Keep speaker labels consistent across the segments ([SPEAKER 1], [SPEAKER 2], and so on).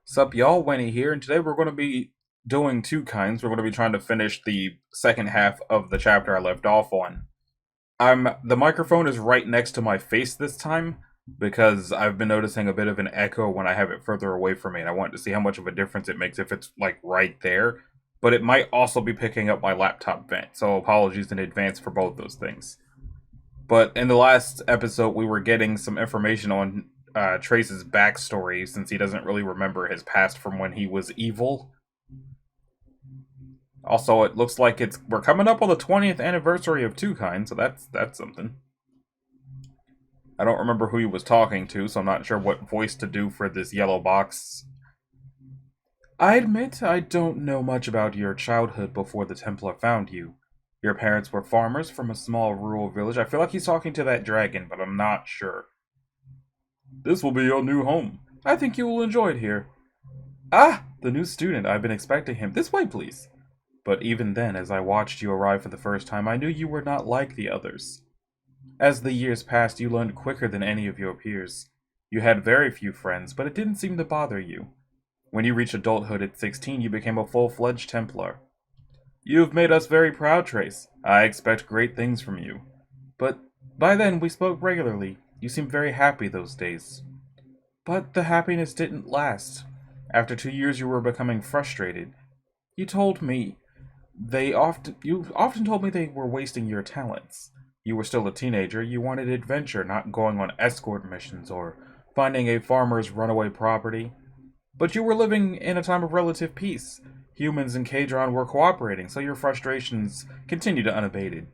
[SPEAKER 1] Sup, y'all, Winnie here, and today we're going to be doing two kinds. We're going to be trying to finish the second half of the chapter I left off on. The microphone is right next to my face this time because I've been noticing a bit of an echo when I have it further away from me, and I wanted to see how much of a difference it makes if it's like right there. But it might also be picking up my laptop vent, so apologies in advance for both those things. But in the last episode, we were getting some information on Trace's backstory since he doesn't really remember his past from when he was evil. Also, it looks like we're coming up on the 20th anniversary of TwoKinds, so that's something. I don't remember who he was talking to, so I'm not sure what voice to do for this yellow box. I admit I don't know much about your childhood before the Templar found you. Your parents were farmers from a small rural village. I feel like he's talking to that dragon, but I'm not sure. This will be your new home. I think you will enjoy it here. Ah, the new student. I've been expecting him. This way, please. But even then, as I watched you arrive for the first time, I knew you were not like the others. As the years passed, you learned quicker than any of your peers. You had very few friends, but it didn't seem to bother you. When you reached adulthood at 16, you became a full-fledged Templar. You've made us very proud, Trace. I expect great things from you. But by then, we spoke regularly. You seemed very happy those days. But the happiness didn't last. After 2 years, you were becoming frustrated. You told me you often told me they were wasting your talents. You were still a teenager. You wanted adventure, not going on escort missions or finding a farmer's runaway property. But you were living in a time of relative peace. Humans and Kadron were cooperating, so your frustrations continued unabated.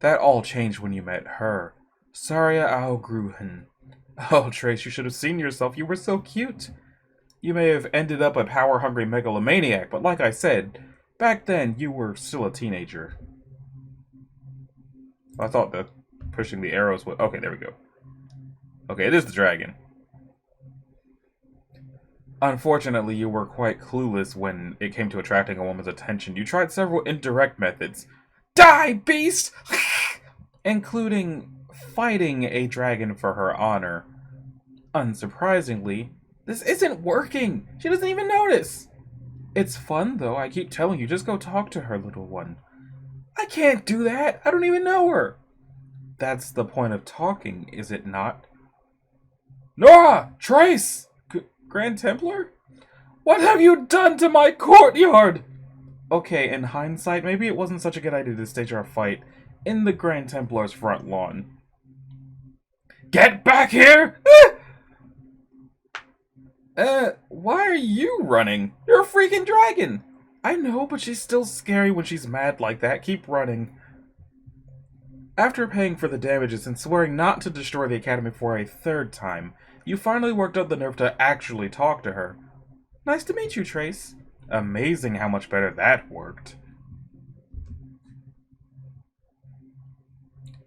[SPEAKER 1] That all changed when you met her. Saria Gruhen. Oh, Trace, you should have seen yourself. You were so cute. You may have ended up a power-hungry megalomaniac, but like I said, back then you were still a teenager. I thought that pushing the arrows would... Okay, there we go. Okay, it is the dragon. Unfortunately, you were quite clueless when it came to attracting a woman's attention. You tried several indirect methods. Die, beast! Including fighting a dragon for her honor. Unsurprisingly, this isn't working! She doesn't even notice! It's fun, though. I keep telling you, just go talk to her, little one. I can't do that! I don't even know her! That's the point of talking, is it not? Nora! Trace! Grand Templar? What have you done to my courtyard? Okay, in hindsight, maybe it wasn't such a good idea to stage our fight in the Grand Templar's front lawn. Get back here! Why are you running? You're a freaking dragon! I know, but she's still scary when she's mad like that. Keep running. After paying for the damages and swearing not to destroy the Academy for a third time, you finally worked up the nerve to actually talk to her. Nice to meet you, Trace. Amazing how much better that worked.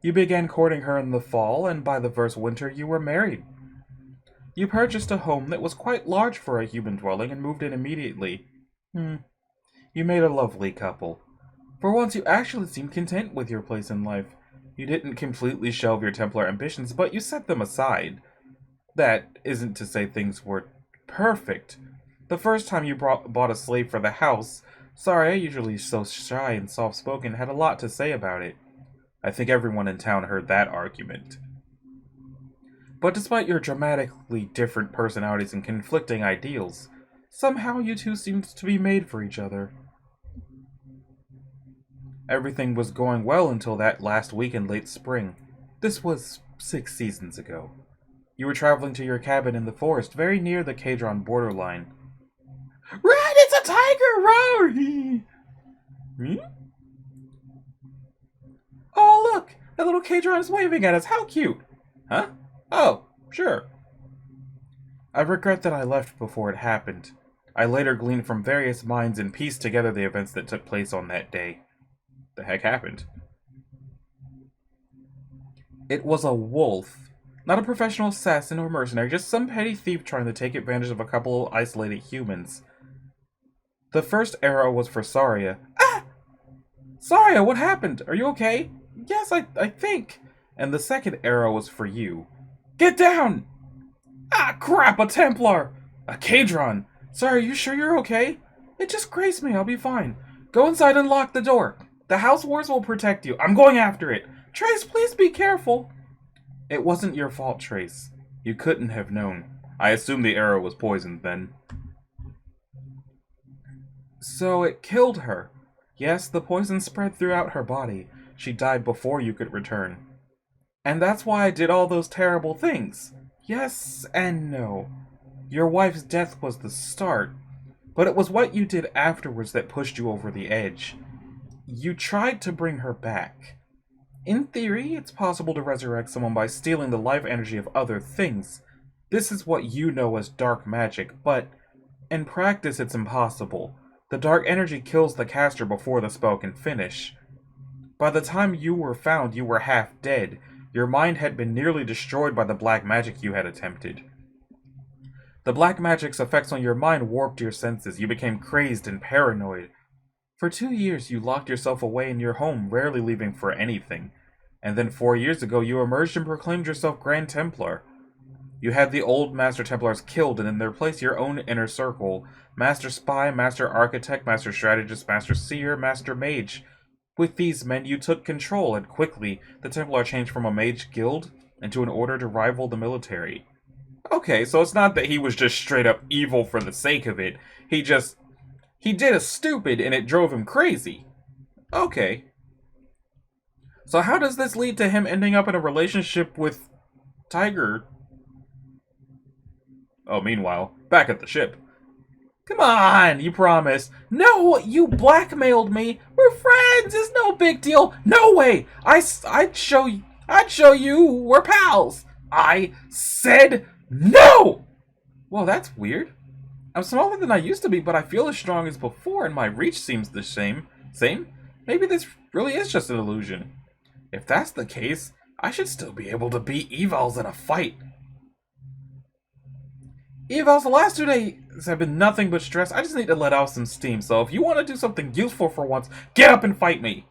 [SPEAKER 1] You began courting her in the fall, and by the first winter you were married. You purchased a home that was quite large for a human dwelling and moved in immediately. You made a lovely couple. For once you actually seemed content with your place in life. You didn't completely shelve your Templar ambitions, but you set them aside. That isn't to say things were perfect. The first time you bought a slave for the house, Saria, usually so shy and soft-spoken, had a lot to say about it. I think everyone in town heard that argument. But despite your dramatically different personalities and conflicting ideals, somehow you two seemed to be made for each other. Everything was going well until that last week in late spring. This was 6 seasons ago. You were traveling to your cabin in the forest, very near the Kadron borderline. Run! It's a tiger! Roar! Oh, look! That little Kadron is waving at us. How cute! Huh? Oh, sure. I regret that I left before it happened. I later gleaned from various minds and pieced together the events that took place on that day. The heck happened? It was a wolf. Not a professional assassin or mercenary, just some petty thief trying to take advantage of a couple of isolated humans. The first arrow was for Saria. Ah! Saria, what happened? Are you okay? Yes, I think. And the second arrow was for you. Get down! Ah, crap, a Templar! A Kadron! Sorry, are you sure you're okay? It just grazed me, I'll be fine. Go inside and lock the door. The house wars will protect you. I'm going after it. Trace, please be careful. It wasn't your fault, Trace. You couldn't have known. I assume the arrow was poisoned then. So it killed her. Yes, the poison spread throughout her body. She died before you could return. And that's why I did all those terrible things. Yes and no. Your wife's death was the start, but it was what you did afterwards that pushed you over the edge. You tried to bring her back. In theory, it's possible to resurrect someone by stealing the life energy of other things. This is what you know as dark magic, but in practice it's impossible. The dark energy kills the caster before the spell can finish. By the time you were found, you were half dead. Your mind had been nearly destroyed by the black magic you had attempted. The black magic's effects on your mind warped your senses. You became crazed and paranoid. For 2 years, you locked yourself away in your home, rarely leaving for anything. And then 4 years ago, you emerged and proclaimed yourself Grand Templar. You had the old Master Templars killed, and in their place your own inner circle. Master Spy, Master Architect, Master Strategist, Master Seer, Master Mage. With these men, you took control, and quickly, the Templar changed from a mage guild into an order to rival the military. Okay, so it's not that he was just straight up evil for the sake of it. He did a stupid, and it drove him crazy. Okay. So how does this lead to him ending up in a relationship with Tiger? Oh, meanwhile, back at the ship. Come on, you promised. No, you blackmailed me. We're friends. It's no big deal. No way. I'd show you. We're pals. I said no. Well, that's weird. I'm smaller than I used to be, but I feel as strong as before, and my reach seems the same. Maybe this really is just an illusion. If that's the case, I should still be able to beat evals in a fight. Evals, the last 2 days have been nothing but stress. I just need to let out some steam, so if you want to do something useful for once, get up and fight me.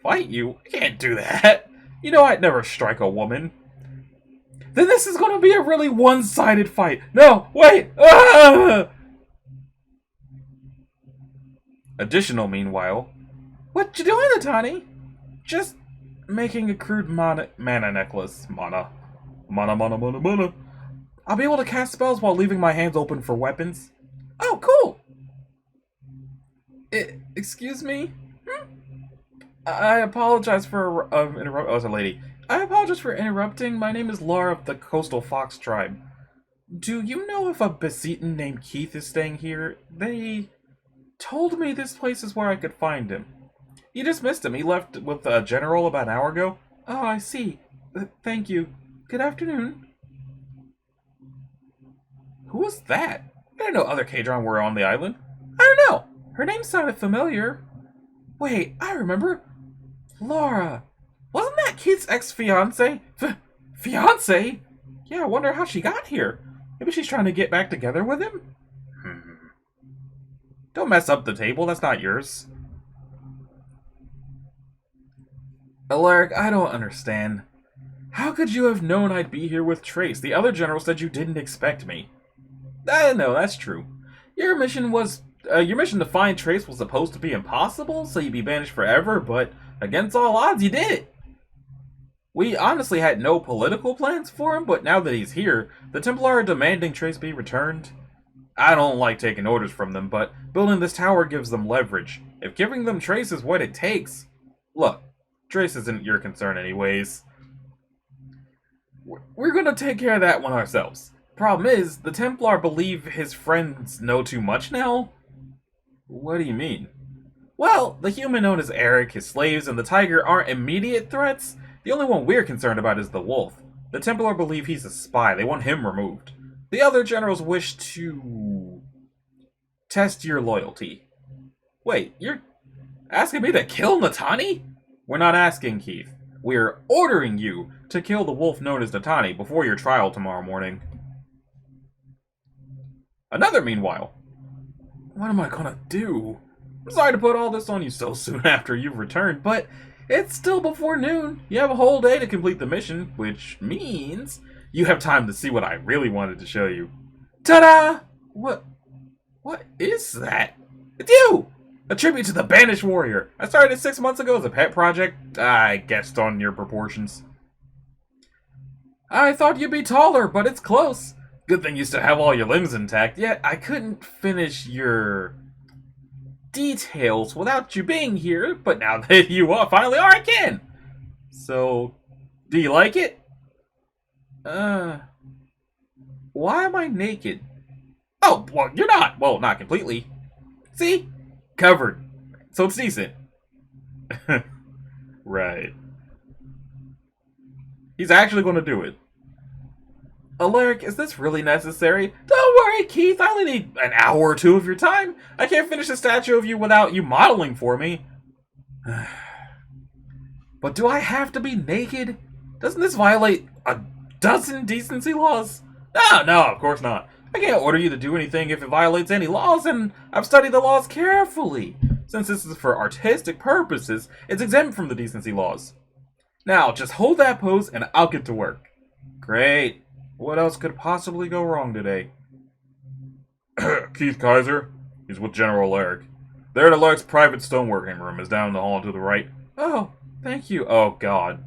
[SPEAKER 1] Fight you? I can't do that. You know I'd never strike a woman. Then this is going to be a really one-sided fight. No, wait! Ah! Additional, meanwhile. What you doing, Natani? Just making a crude mana necklace. Mana. I'll be able to cast spells while leaving my hands open for weapons. Oh, cool! Excuse me? I apologize for interrupting. Oh, it's a lady. I apologize for interrupting. My name is Laura of the Coastal Fox Tribe. Do you know if a Beseaton named Keith is staying here? They told me this place is where I could find him. You just missed him. He left with a general about an hour ago. Oh, I see. Thank you. Good afternoon. Who was that? I didn't know other K-Dron were on the island. I don't know. Her name sounded familiar. Wait, I remember. Flora. Wasn't that Keith's ex-fiancé? Fiancé? Yeah, I wonder how she got here. Maybe she's trying to get back together with him? Don't mess up the table. That's not yours. Alaric, I don't understand. How could you have known I'd be here with Trace? The other general said you didn't expect me. No, that's true. Your mission to find Trace was supposed to be impossible, so you'd be banished forever, but against all odds, you did it. We honestly had no political plans for him, but now that he's here, the Templar are demanding Trace be returned. I don't like taking orders from them, but building this tower gives them leverage. If giving them Trace is what it takes... Look, Trace isn't your concern anyways. We're gonna take care of that one ourselves. Problem is, the Templar believe his friends know too much now? What do you mean? Well, the human known as Eric, his slaves, and the tiger aren't immediate threats. The only one we're concerned about is the wolf. The Templar believe he's a spy. They want him removed. The other generals wish to... test your loyalty. Wait, you're asking me to kill Natani? We're not asking, Keith. We're ordering you to kill the wolf known as Natani before your trial tomorrow morning. Another meanwhile. What am I gonna do? I'm sorry to put all this on you so soon after you've returned, but it's still before noon. You have a whole day to complete the mission, which means you have time to see what I really wanted to show you. Ta-da! What What is that? It's you! A tribute to the Banished Warrior. I started it 6 months ago as a pet project. I guessed on your proportions. I thought you'd be taller, but it's close. Good thing you still have all your limbs intact, yet I couldn't finish your details without you being here, but now that you finally are, I can! So, do you like it? Why am I naked? Oh, well, you're not. Well, not completely. See? Covered. So it's decent. Right. He's actually going to do it. Alaric, is this really necessary? Don't worry, Keith. I only need an hour or two of your time. I can't finish a statue of you without you modeling for me. But do I have to be naked? Doesn't this violate a dozen decency laws? No, of course not. I can't order you to do anything if it violates any laws, and I've studied the laws carefully. Since this is for artistic purposes, it's exempt from the decency laws. Now, just hold that pose and I'll get to work. Great. What else could possibly go wrong today? Keith Kaiser. He's with General Alaric. They're at Alaric's private stoneworking room. Is down the hall to the right. Oh, thank you. Oh, God.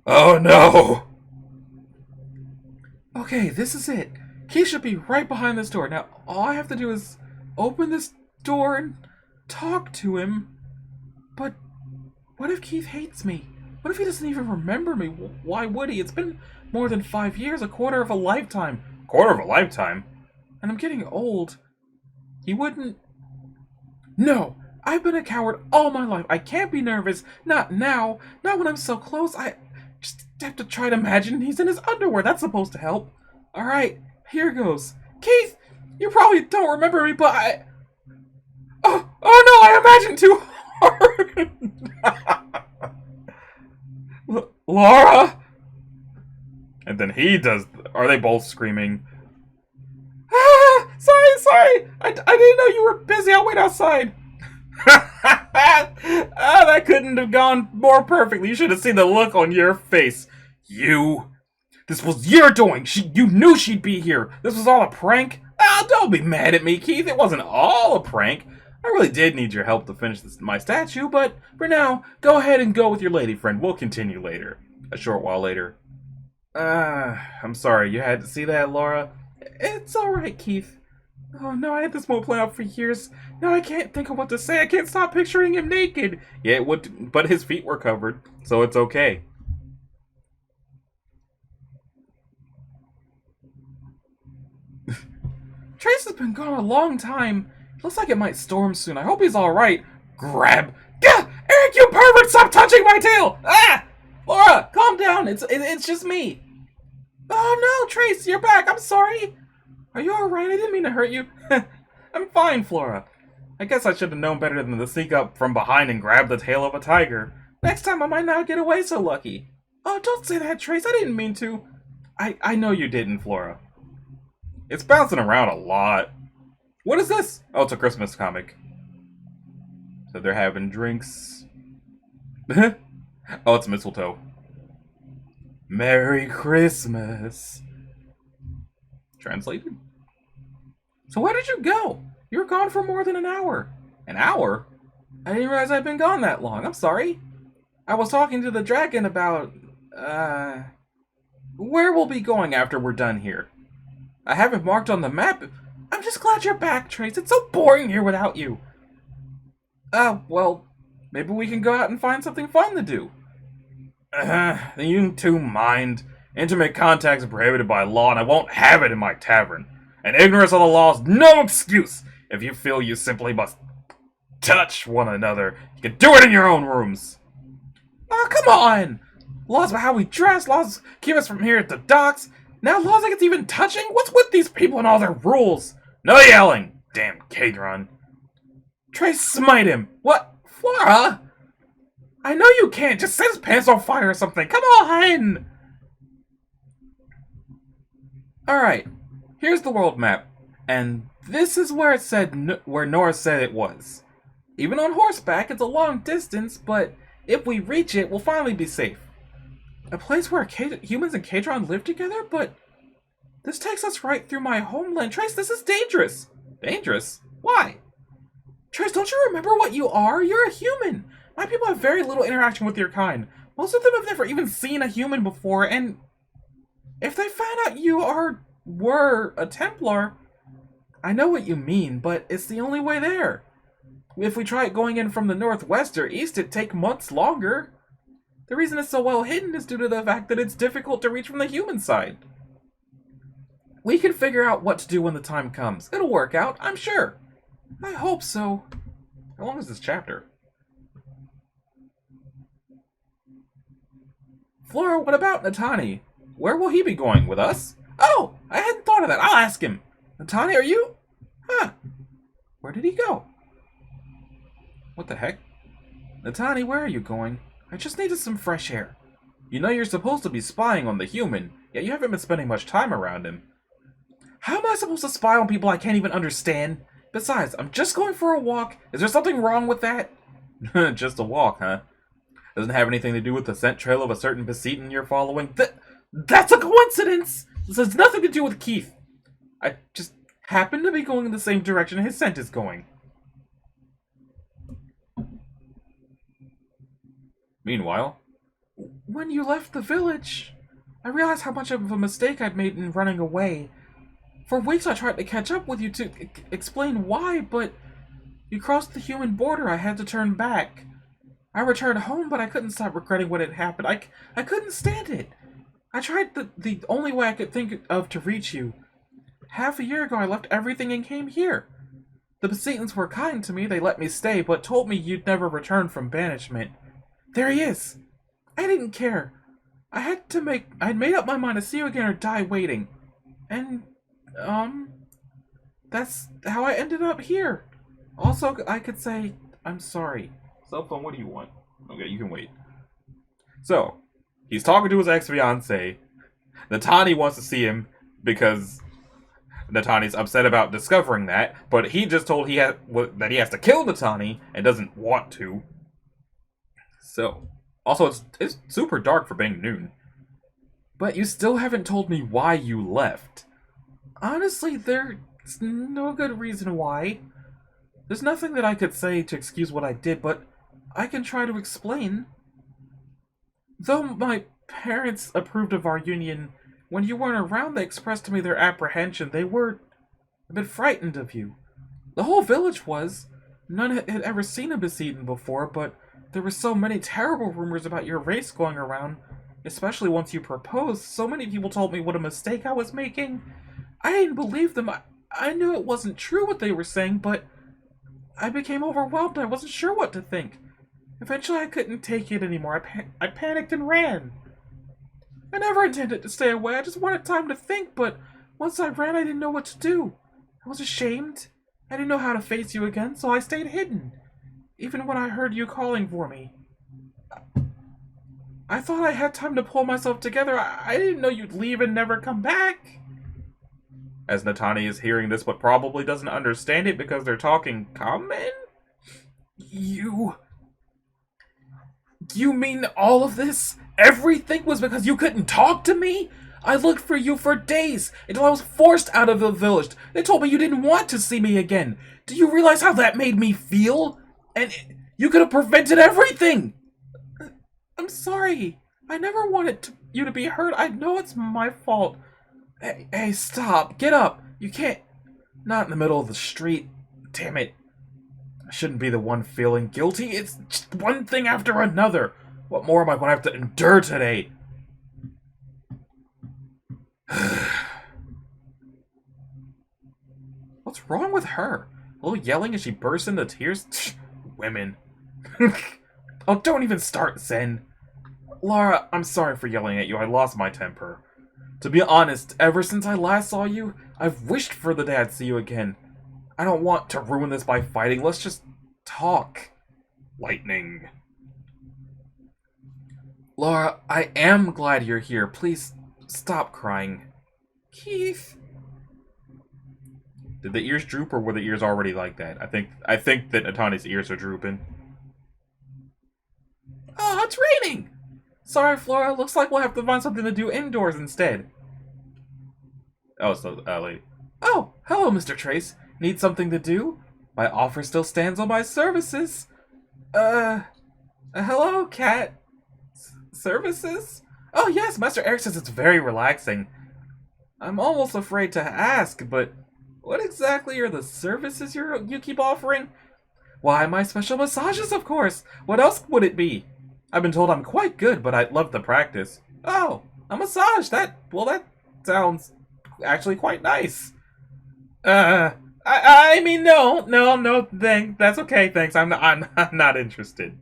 [SPEAKER 1] Oh, no! Okay, this is it. Keith should be right behind this door. Now, all I have to do is open this door and talk to him. But what if Keith hates me? What if he doesn't even remember me? Why would he? It's been more than 5 years, a quarter of a lifetime. Quarter of a lifetime? And I'm getting old. He wouldn't... No! I've been a coward all my life. I can't be nervous. Not now. Not when I'm so close. I just have to try to imagine he's in his underwear. That's supposed to help. Alright, here goes. Keith! You probably don't remember me, but I... Oh no, I imagined too hard! Laura! And then he does... Are they both screaming? Ah! Sorry! I didn't know you were busy. I'll wait outside. That couldn't have gone more perfectly. You should have seen the look on your face. You... This was your doing. You knew she'd be here. This was all a prank. Don't be mad at me, Keith. It wasn't all a prank. I really did need your help to finish my statue, but for now, go ahead and go with your lady friend. We'll continue later. A short while later. I'm sorry. You had to see that, Laura? It's alright, Keith. Oh no, I had this moment planned out for years. Now I can't think of what to say. I can't stop picturing him naked. Yeah, it would, but his feet were covered, so it's okay. Trace has been gone a long time. Looks like it might storm soon. I hope he's alright. Grab. Gah! Eric, you pervert! Stop touching my tail! Ah! Flora, calm down. It's just me. Oh no, Trace, you're back. I'm sorry. Are you alright? I didn't mean to hurt you. I'm fine, Flora. I guess I should have known better than to sneak up from behind and grab the tail of a tiger. Next time I might not get away so lucky. Oh, don't say that, Trace. I didn't mean to. I know you didn't, Flora. It's bouncing around a lot. What is this? Oh, it's a Christmas comic. So they're having drinks. Oh, it's mistletoe. Merry Christmas. Translated? So where did you go? You were gone for more than an hour. An hour? I didn't realize I'd been gone that long. I'm sorry. I was talking to the dragon about, where we'll be going after we're done here. I have it marked on the map. I'm just glad you're back, Trace. It's so boring here without you. Well, maybe we can go out and find something fun to do. You two mind. Intimate contacts are prohibited by law, and I won't have it in my tavern. And ignorance of the law is no excuse. If you feel you simply must touch one another, you can do it in your own rooms. Oh, come on! Laws about how we dress, laws keep us from here at the docks. Now laws like it's even touching? What's with these people and all their rules? No yelling! Damn Kadron. Trace, smite him! What? Flora? I know you can't. Just set his pants on fire or something. Come on! Alright. Here's the world map. And this is where it said, where Nora said it was. Even on horseback, it's a long distance, but if we reach it, we'll finally be safe. A place where humans and Kadron live together? But this takes us right through my homeland. Trace, this is dangerous! Dangerous? Why?
[SPEAKER 2] Truce, don't you remember what you are? You're a human. My people have very little interaction with your kind. Most of them have never even seen a human before, and if they found out you were a Templar, I know what you mean, but it's the only way there. If we tried going in from the northwest or east, it'd take months longer. The reason it's so well hidden is due to the fact that it's difficult to reach from the human side. We can figure out what to do when the time comes. It'll work out, I'm sure. I hope so.
[SPEAKER 1] How long is this chapter?
[SPEAKER 2] Flora, what about Natani? Where will he be going? With us? Oh, I hadn't thought of that. I'll ask him. Natani, are you? Huh. Where did he go?
[SPEAKER 1] What the heck?
[SPEAKER 2] Natani, where are you going? I just needed some fresh air. You know you're supposed to be spying on the human, yet you haven't been spending much time around him. How am I supposed to spy on people I can't even understand? Besides, I'm just going for a walk. Is there something wrong with that?
[SPEAKER 1] Just a walk, huh? Doesn't have anything to do with the scent trail of a certain Beseaton you're following?
[SPEAKER 2] That's a coincidence! This has nothing to do with Keith. I just happen to be going in the same direction his scent is going.
[SPEAKER 1] Meanwhile,
[SPEAKER 2] when you left the village, I realized how much of a mistake I'd made in running away. For weeks I tried to catch up with you to explain why, but you crossed the human border. I had to turn back. I returned home, but I couldn't stop regretting what had happened. I couldn't stand it. I tried the only way I could think of to reach you. Half a year ago, I left everything and came here. The Beseatons were kind to me. They let me stay, but told me you'd never return from banishment. There he is. I didn't care. I'd made up my mind to see you again or die waiting. And, that's how I ended up here. Also, I could say, I'm sorry.
[SPEAKER 1] Cell phone, what do you want? Okay, you can wait. So, he's talking to his ex-fiancée. Natani wants to see him because Natani's upset about discovering that, but he just told that he has to kill Natani and doesn't want to. So, also, it's super dark for being noon.
[SPEAKER 2] But you still haven't told me why you left. Honestly, there's no good reason why. There's nothing that I could say to excuse what I did, but I can try to explain. Though my parents approved of our union, when you weren't around, they expressed to me their apprehension. They were a bit frightened of you. The whole village was. None had ever seen a Beseaton before, but there were so many terrible rumors about your race going around, especially once you proposed. So many people told me what a mistake I was making. I didn't believe them. I knew it wasn't true what they were saying, but I became overwhelmed. I wasn't sure what to think. Eventually, I couldn't take it anymore. I panicked and ran. I never intended to stay away. I just wanted time to think, but once I ran, I didn't know what to do. I was ashamed. I didn't know how to face you again, so I stayed hidden. Even when I heard you calling for me. I thought I had time to pull myself together. I didn't know you'd leave and never come back.
[SPEAKER 1] As Natani is hearing this, but probably doesn't understand it because they're talking common?
[SPEAKER 2] You mean all of this? Everything was because you couldn't talk to me? I looked for you for days, until I was forced out of the village. They told me you didn't want to see me again. Do you realize how that made me feel? And you could have prevented everything! I'm sorry. I never wanted you to be hurt. I know it's my fault. Hey, stop. Get up. You can't. Not in the middle of the street. Damn it. I shouldn't be the one feeling guilty. It's just one thing after another. What more am I going to have to endure today? What's wrong with her? A little yelling as she bursts into tears? Women. Oh, don't even start, Zen. Laura, I'm sorry for yelling at you. I lost my temper. To be honest, ever since I last saw you, I've wished for the day I'd see you again. I don't want to ruin this by fighting. Let's just talk. Lightning. Laura, I am glad you're here. Please stop crying. Keith. Did the ears droop, or were the ears already like that? I think that Natani's ears are drooping. Oh, it's raining! Sorry, Flora. Looks like we'll have to find something to do indoors instead. Oh, it's the lady. Oh, hello, Mr. Trace. Need something to do? My offer still stands on my services. Hello, cat. Services? Oh yes, Master Eric says it's very relaxing. I'm almost afraid to ask, but what exactly are the services you keep offering? Why, my special massages, of course. What else would it be? I've been told I'm quite good, but I'd love to practice. Oh, a massage. That sounds actually quite nice. I mean, no, that's okay, thanks. I'm not interested.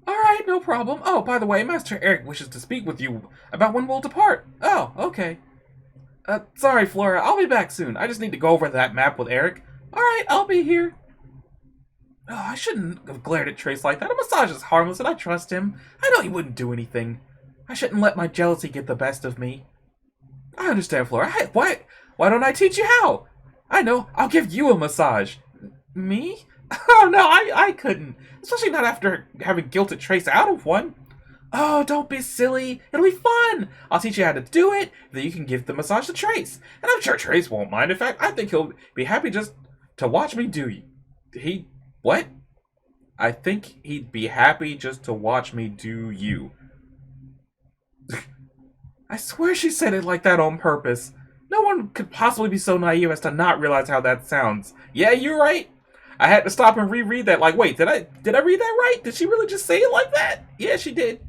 [SPEAKER 2] Alright, no problem. Oh, by the way, Master Eric wishes to speak with you about when we'll depart. Oh, okay. Sorry, Flora, I'll be back soon. I just need to go over that map with Eric. Alright, I'll be here. Oh, I shouldn't have glared at Trace like that. A massage is harmless and I trust him. I know he wouldn't do anything. I shouldn't let my jealousy get the best of me. I understand, Flora. Hey, why don't I teach you how? I know, I'll give you a massage. Me? Oh, no, I couldn't. Especially not after having guilted Trace out of one. Oh, don't be silly. It'll be fun. I'll teach you how to do it, then you can give the massage to Trace. And I'm sure Trace won't mind. In fact, I think he'll be happy just to watch me do you. What? I think he'd be happy just to watch me do you. I swear she said it like that on purpose. No one could possibly be so naive as to not realize how that sounds. Yeah, you're right. I had to stop and reread that. Like, wait, did I read that right? Did she really just say it like that? Yeah, she did.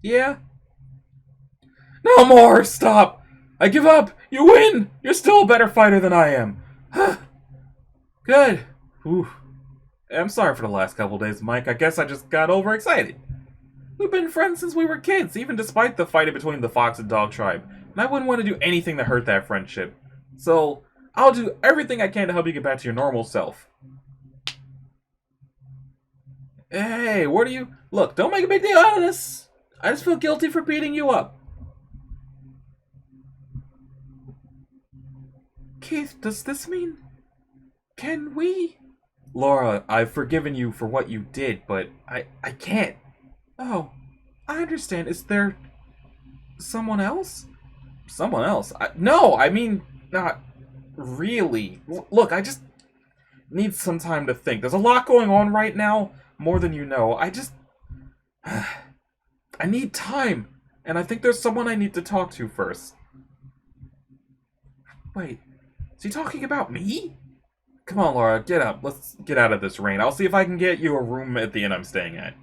[SPEAKER 2] Yeah. No more! Stop! I give up! You win! You're still a better fighter than I am. Good. Whew. I'm sorry for the last couple days, Mike. I guess I just got overexcited. We've been friends since we were kids, even despite the fighting between the fox and dog tribe. And I wouldn't want to do anything to hurt that friendship. So, I'll do everything I can to help you get back to your normal self. Hey, where do you... Look, don't make a big deal out of this. I just feel guilty for beating you up. Keith, does this mean... Can we... Laura, I've forgiven you for what you did, but I can't. Oh, I understand. Is there... someone else? Someone else? No, I mean, not really. Look, I just need some time to think. There's a lot going on right now, more than you know. I need time, and I think there's someone I need to talk to first. Wait, is he talking about me? Come on, Laura, get up. Let's get out of this rain. I'll see if I can get you a room at the inn I'm staying at.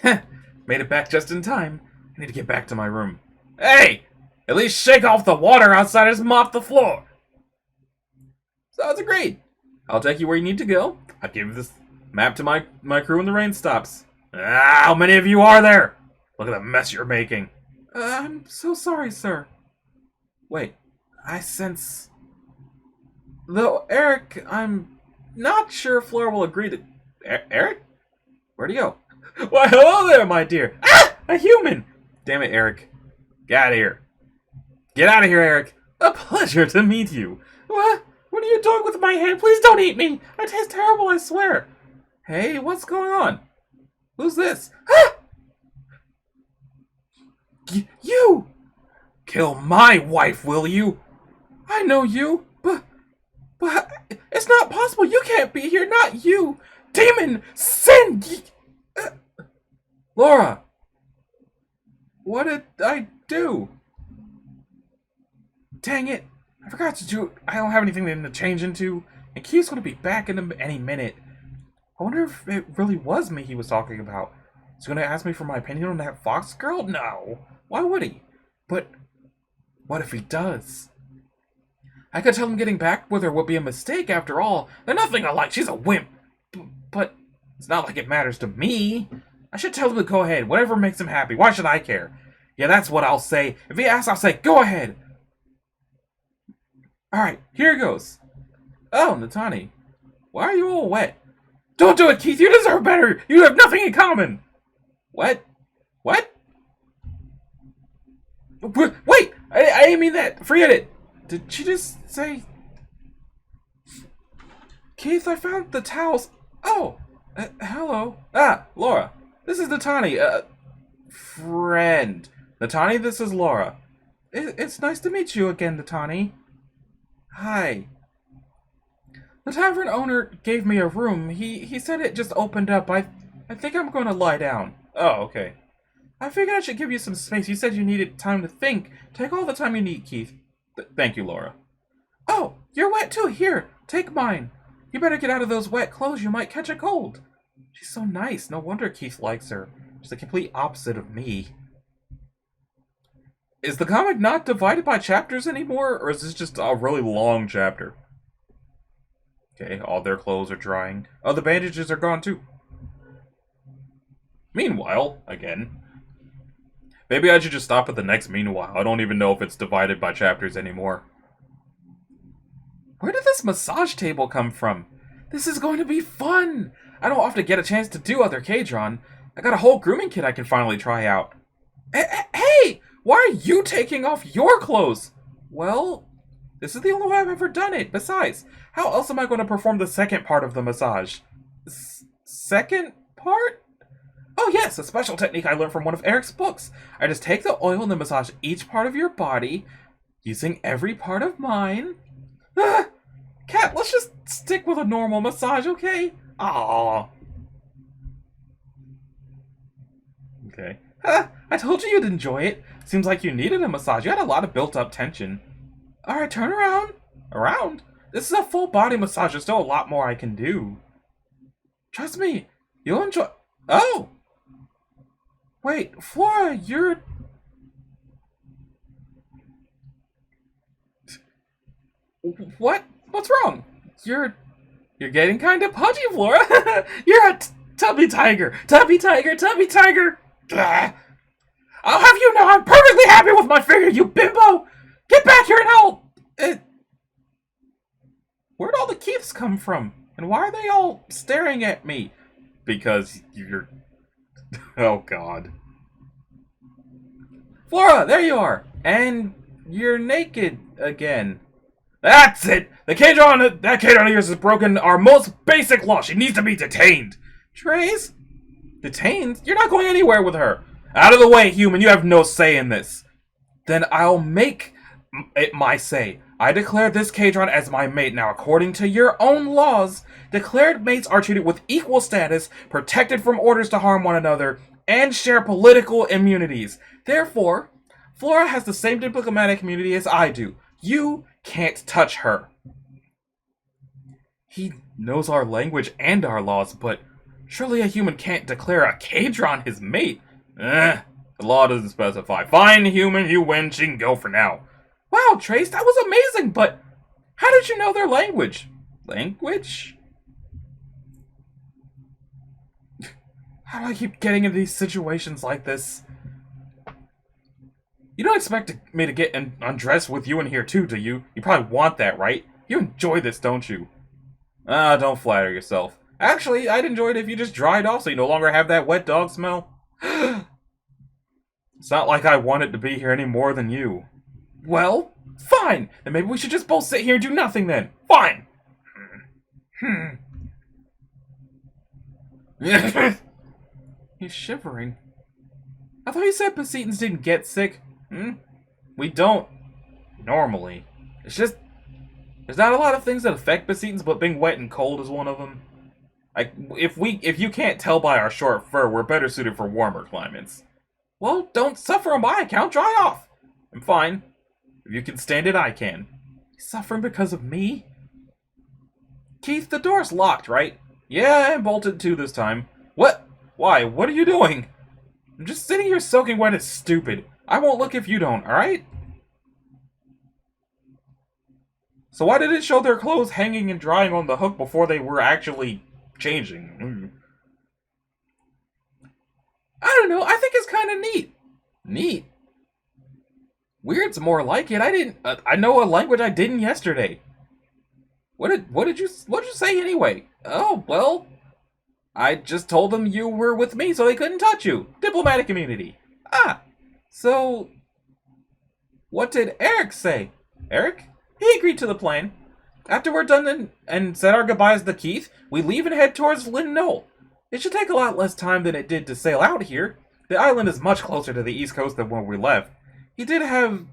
[SPEAKER 2] Heh, made it back just in time. I need to get back to my room. Hey! At least shake off the water outside and mop the floor! Sounds agreed. I'll take you where you need to go. I'll give this map to my crew when the rain stops. How many of you are there? Look at the mess you're making. I'm so sorry, sir. Wait, I sense... Though, Eric, I'm not sure Flora will agree to... Eric? Where'd he go? Why, hello there, my dear. Ah! A human! Damn it, Eric. Get out of here. Get out of here, Eric. A pleasure to meet you. What are you doing with my hand? Please don't eat me. I taste terrible, I swear. Hey, what's going on? Who's this? Ah! You! Kill my wife, will you? I know you, but it's not possible. You can't be here, not you. Demon, sin! Laura! What did I do? Dang it. I forgot to do... I don't have anything to change into. And Keith's going to be back in any minute. I wonder if it really was me he was talking about. Is he going to ask me for my opinion on that fox girl? No. Why would he? But what if he does? I could tell him getting back with her would be a mistake after all. They're nothing alike. She's a wimp. But it's not like it matters to me. I should tell him to go ahead. Whatever makes him happy. Why should I care? Yeah, that's what I'll say. If he asks, I'll say, go ahead. Alright, here goes. Oh, Natani. Why are you all wet? Don't do it, Keith. You deserve better. You have nothing in common. What? What? Wait! I didn't mean that. Forget it. Did she just say... Keith, I found the towels. Oh, hello. Ah, Laura. This is Natani. Friend. Natani, this is Laura. It's nice to meet you again, Natani. Hi. The tavern owner gave me a room. He said it just opened up. I think I'm going to lie down.
[SPEAKER 1] Oh, okay.
[SPEAKER 2] I figured I should give you some space. You said you needed time to think. Take all the time you need, Keith.
[SPEAKER 1] Thank you, Laura.
[SPEAKER 2] Oh, you're wet too. Here, take mine. You better get out of those wet clothes. You might catch a cold. She's so nice. No wonder Keith likes her. She's the complete opposite of me.
[SPEAKER 1] Is the comic not divided by chapters anymore, or is this just a really long chapter? Okay, all their clothes are drying. Oh, the bandages are gone too. Meanwhile, again. Maybe I should just stop at the next meanwhile. I don't even know if it's divided by chapters anymore.
[SPEAKER 2] Where did this massage table come from? This is going to be fun! I don't often get a chance to do other K-Dron. I got a whole grooming kit I can finally try out. Hey! Why are you taking off your clothes? Well, this is the only way I've ever done it. Besides, how else am I going to perform the second part of the massage? Second part? Oh yes, a special technique I learned from one of Eric's books. I just take the oil and then massage each part of your body, using every part of mine. Cat, let's just stick with a normal massage, okay? Aww.
[SPEAKER 1] Okay.
[SPEAKER 2] I told you you'd enjoy it. Seems like you needed a massage. You had a lot of built-up tension. Alright, turn around. Around? This is a full-body massage. There's still a lot more I can do. Trust me, you'll enjoy... Oh! Wait, Flora, you're... What? What's wrong? You're getting kind of pudgy, Flora. You're a tubby tiger. Tubby tiger, tubby tiger. Ugh. I'll have you know I'm perfectly happy with my figure, you bimbo! Get back here and help! Where'd all the Keiths come from? And why are they all staring at me?
[SPEAKER 1] Because you're... Oh, God.
[SPEAKER 2] Flora, there you are! And you're naked again.
[SPEAKER 1] That's it! That K-Dron of yours has broken our most basic law. She needs to be detained.
[SPEAKER 2] Trace? Detained? You're not going anywhere with her.
[SPEAKER 1] Out of the way, human. You have no say in this.
[SPEAKER 2] Then I'll make it my say. I declare this K-Dron as my mate. Now, according to your own laws, declared mates are treated with equal status, protected from orders to harm one another, and share political immunities. Therefore, Flora has the same diplomatic immunity as I do. You can't touch her. He knows our language and our laws, but surely a human can't declare a K-Dron his mate.
[SPEAKER 1] The law doesn't specify. Fine, human, you win. She can go for now.
[SPEAKER 2] Wow, Trace, that was amazing, but how did you know their language? Language? How do I keep getting into these situations like this? You don't expect me to get undressed with you in here too, do you? You probably want that, right? You enjoy this, don't you?
[SPEAKER 1] Don't flatter yourself.
[SPEAKER 2] Actually, I'd enjoy it if you just dried off so you no longer have that wet dog smell.
[SPEAKER 1] It's not like I want it to be here any more than you.
[SPEAKER 2] Well, fine. Then maybe we should just both sit here and do nothing then. Fine. He's shivering. I thought you said Besetans didn't get sick.
[SPEAKER 1] We don't. Normally.
[SPEAKER 2] It's just... there's not a lot of things that affect Besetans, but being wet and cold is one of them.
[SPEAKER 1] If you can't tell by our short fur, we're better suited for warmer climates.
[SPEAKER 2] Well, don't suffer on my account. Dry off.
[SPEAKER 1] I'm fine. If you can stand it, I can.
[SPEAKER 2] He's suffering because of me? Keith, the door's locked, right? Yeah, and bolted too this time.
[SPEAKER 1] What? Why? What are you doing?
[SPEAKER 2] I'm just sitting here soaking wet as stupid. I won't look if you don't, alright?
[SPEAKER 1] So why did it show their clothes hanging and drying on the hook before they were actually changing?
[SPEAKER 2] I don't know, I think it's kind of neat. Neat? Weird's more like it. I know a language I didn't yesterday. What did you say anyway? Oh, well, I just told them you were with me so they couldn't touch you. Diplomatic immunity. Ah, so what did Eric say? Eric? He agreed to the plan. After we're done and said our goodbyes to Keith, we leave and head towards Lynn Knoll. It should take a lot less time than it did to sail out here. The island is much closer to the east coast than when we left. He did have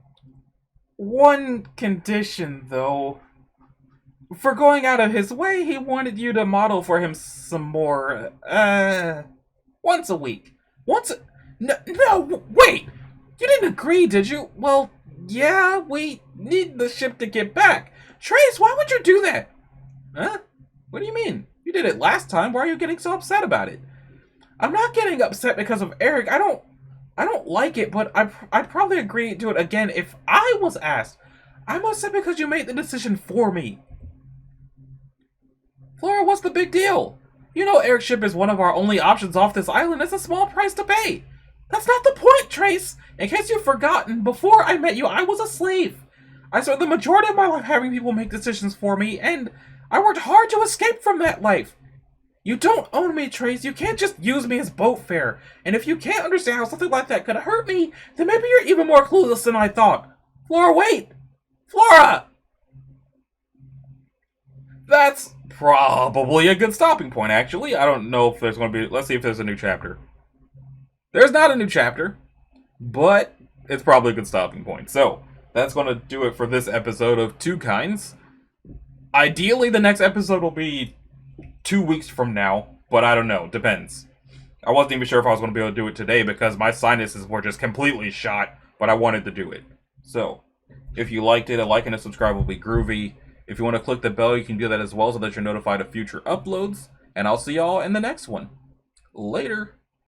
[SPEAKER 2] One condition, though. For going out of his way, he wanted you to model for him some more, once a week. No, wait! You didn't agree, did you? Well, yeah, we need the ship to get back. Trace, why would you do that? Huh? What do you mean? You did it last time, why are you getting so upset about it? I'm not getting upset because of Eric, I don't like it, but I'd probably agree to do it again if I was asked. I'm upset because you made the decision for me. Flora, what's the big deal? You know Eric's ship is one of our only options off this island. It's a small price to pay. That's not the point, Trace. In case you've forgotten, before I met you, I was a slave. I spent the majority of my life having people make decisions for me, and I worked hard to escape from that life. You don't own me, Trace. You can't just use me as boat fare. And if you can't understand how something like that could hurt me, then maybe you're even more clueless than I thought. Flora, wait! Flora! That's probably a good stopping point, actually. I don't know if there's going to be... Let's see if there's a new chapter. There's not a new chapter, but it's probably a good stopping point. So, that's going to do it for this episode of Two Kinds. Ideally, the next episode will be 2 weeks from now, but I don't know. Depends. I wasn't even sure if I was going to be able to do it today because my sinuses were just completely shot, but I wanted to do it. So, if you liked it, a like and a subscribe will be groovy. If you want to click the bell, you can do that as well so that you're notified of future uploads. And I'll see y'all in the next one. Later.